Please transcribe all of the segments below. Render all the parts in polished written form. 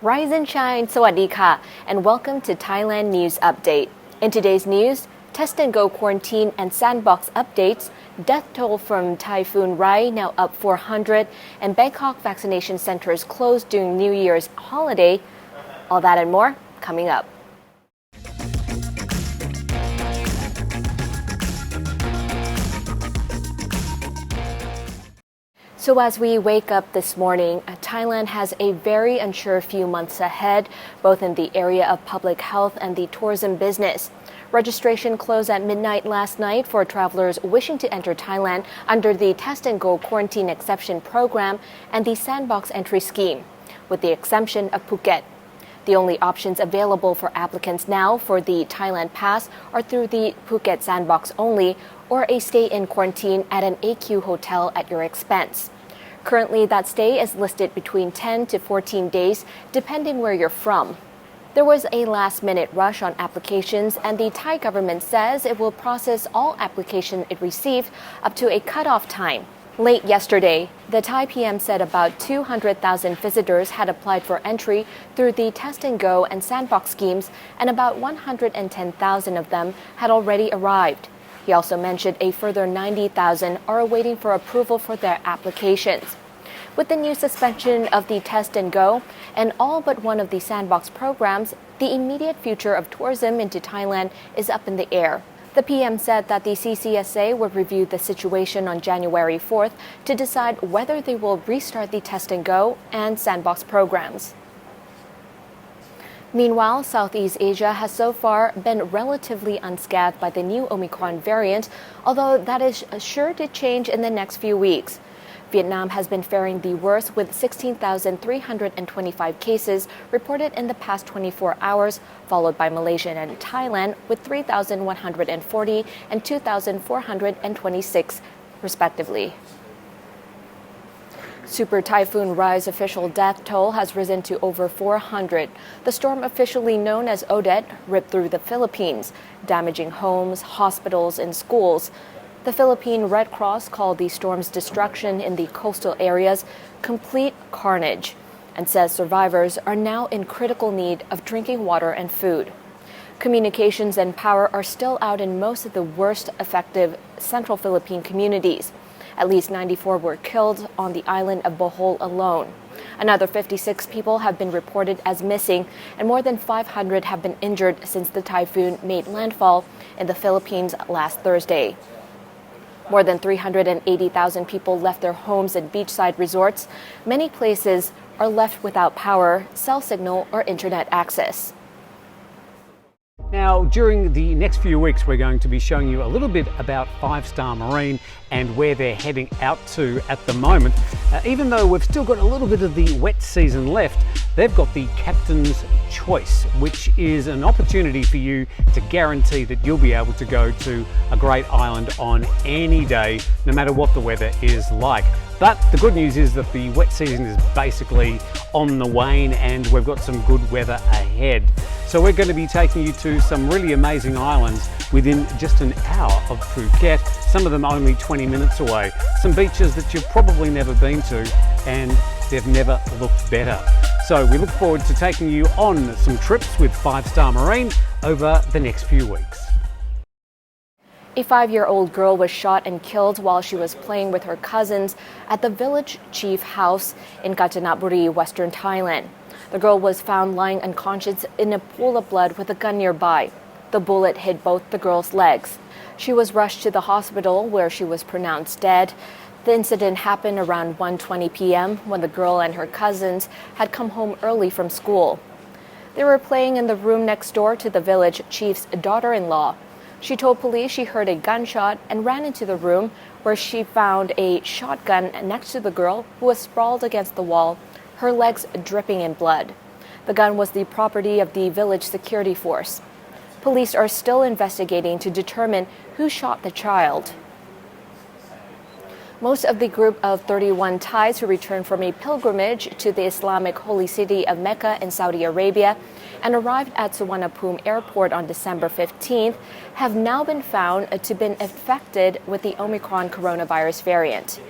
Rise and shine, sawadee ka, and welcome to Thailand News Update. In today's news, test and go quarantine and Sandbox updates, death toll from Typhoon Rai now up 400, and Bangkok vaccination centers closed during New Year's holiday. All that and more coming up. So as we wake up this morning, Thailand has a very unsure few months ahead, both in the area of public health and the tourism business. Registration closed at midnight last night for travelers wishing to enter Thailand under the Test and Go Quarantine Exception Program and the Sandbox entry scheme, with the exemption of Phuket. The only options available for applicants now for the Thailand Pass are through the Phuket Sandbox only or a stay-in quarantine at an AQ hotel at your expense. Currently, that stay is listed between 10 to 14 days, depending where you're from. There was a last-minute rush on applications, and the Thai government says it will process all applications it received up to a cutoff time. Late yesterday, the Thai PM said about 200,000 visitors had applied for entry through the Test and Go and Sandbox schemes, and about 110,000 of them had already arrived. He also mentioned a further 90,000 are awaiting for approval for their applications. With the new suspension of the Test and Go and all but one of the Sandbox programs, the immediate future of tourism into Thailand is up in the air. The PM said that the CCSA will review the situation on January 4th to decide whether they will restart the Test and Go and Sandbox programs. Meanwhile, Southeast Asia has so far been relatively unscathed by the new Omicron variant, although that is sure to change in the next few weeks. Vietnam has been faring the worst with 16,325 cases reported in the past 24 hours, followed by Malaysia and Thailand with 3,140 and 2,426, respectively. Super Typhoon Rai's official death toll has risen to over 400. The storm, officially known as Odette, ripped through the Philippines, damaging homes, hospitals, and schools. The Philippine Red Cross called the storm's destruction in the coastal areas complete carnage and says survivors are now in critical need of drinking water and food. Communications and power are still out in most of the worst affected central Philippine communities. At least 94 were killed on the island of Bohol alone. Another 56 people have been reported as missing, and more than 500 have been injured since the typhoon made landfall in the Philippines last Thursday. More than 380,000 people left their homes and beachside resorts. Many places are left without power, cell signal, or internet access. Now, during the next few weeks, we're going to be showing you a little bit about 5-Star Marine and where they're heading out to at the moment. Even though we've still got a little bit of the wet season left, they've got the Captain's Choice, which is an opportunity for you to guarantee that you'll be able to go to a great island on any day, no matter what the weather is like. But the good news is that the wet season is basically on the wane and we've got some good weather ahead. So we're going to be taking you to some really amazing islands within just an hour of Phuket, some of them only 20 minutes away. Some beaches that you've probably never been to and they've never looked better. So we look forward to taking you on some trips with 5-Star Marine over the next few weeks. A 5-year-old girl was shot and killed while she was playing with her cousins at the village chief house in Kanchanaburi, Western Thailand. The girl was found lying unconscious in a pool of blood with a gun nearby. The bullet hit both the girl's legs. She was rushed to the hospital where she was pronounced dead. The incident happened around 1:20 p.m. when the girl and her cousins had come home early from school. They were playing in the room next door to the village chief's daughter-in-law. She told police she heard a gunshot and ran into the room where she found a shotgun next to the girl who was sprawled against the wall, her legs dripping in blood. The gun was the property of the village security force. Police are still investigating to determine who shot the child. Most of the group of 31 Thais who returned from a pilgrimage to the Islamic holy city of Mecca in Saudi Arabia and arrived at Suvarnabhumi airport on December 15th have now been found to have been infected with the Omicron coronavirus variant.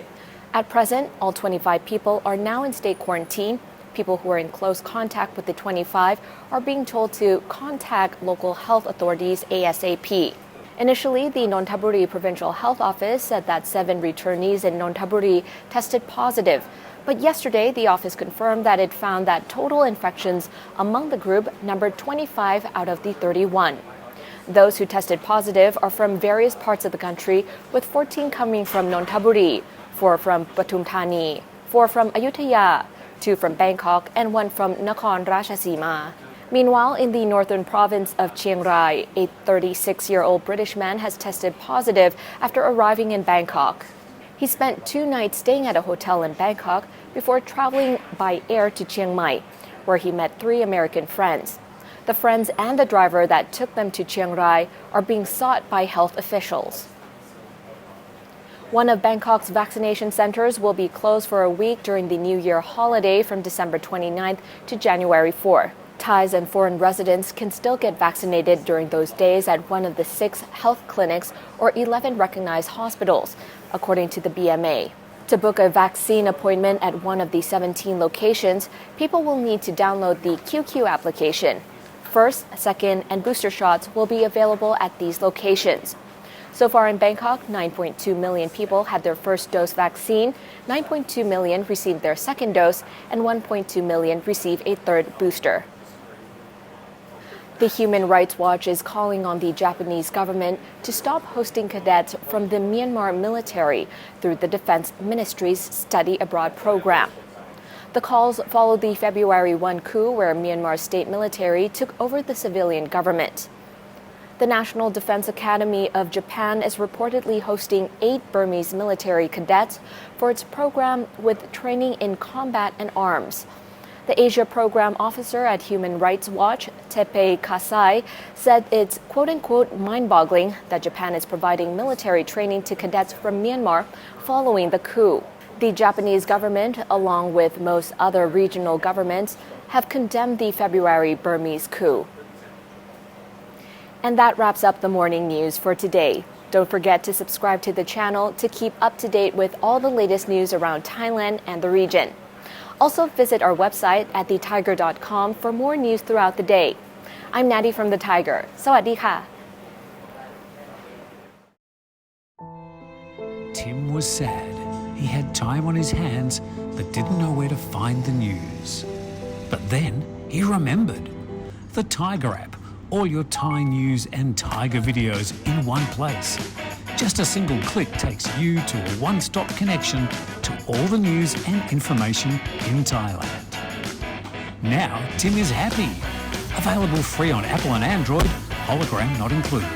At present, all 25 people are now in state quarantine. People who are in close contact with the 25 are being told to contact local health authorities ASAP. Initially, the Nonthaburi Provincial Health Office said that 7 returnees in Nonthaburi tested positive. But yesterday, the office confirmed that it found that total infections among the group numbered 25 out of the 31. Those who tested positive are from various parts of the country, with 14 coming from Nonthaburi, 4 from Pathum Thani, 4 from Ayutthaya, 2 from Bangkok, and 1 from Nakhon Ratchasima. Meanwhile, in the northern province of Chiang Rai, a 36-year-old British man has tested positive after arriving in Bangkok. He spent 2 nights staying at a hotel in Bangkok before traveling by air to Chiang Mai, where he met 3 American friends. The friends and the driver that took them to Chiang Rai are being sought by health officials. One of Bangkok's vaccination centers will be closed for a week during the New Year holiday from December 29th to January 4. Thais and foreign residents can still get vaccinated during those days at one of the 6 health clinics or 11 recognized hospitals, according to the BMA. To book a vaccine appointment at one of the 17 locations, people will need to download the QQ application. First, second, and booster shots will be available at these locations. So far in Bangkok, 9.2 million people had their first dose vaccine, 9.2 million received their second dose, and 1.2 million received a third booster. The Human Rights Watch is calling on the Japanese government to stop hosting cadets from the Myanmar military through the Defense Ministry's Study Abroad program. The calls follow the February 1 coup where Myanmar's state military took over the civilian government. The National Defense Academy of Japan is reportedly hosting 8 Burmese military cadets for its program with training in combat and arms. The Asia Program Officer at Human Rights Watch, Tepe Kasai, said it's quote-unquote mind-boggling that Japan is providing military training to cadets from Myanmar following the coup. The Japanese government, along with most other regional governments, have condemned the February Burmese coup. And that wraps up the morning news for today. Don't forget to subscribe to the channel to keep up to date with all the latest news around Thailand and the region. Also visit our website at thetiger.com for more news throughout the day. I'm Natty from the Tiger. Sawadee ka. Tim was sad. He had time on his hands but didn't know where to find the news. But then he remembered. The Tiger app. All your Thai news and Tiger videos in one place. Just a single click takes you to a one-stop connection to all the news and information in Thailand. Now Tim is happy. Available free on Apple and Android, hologram not included.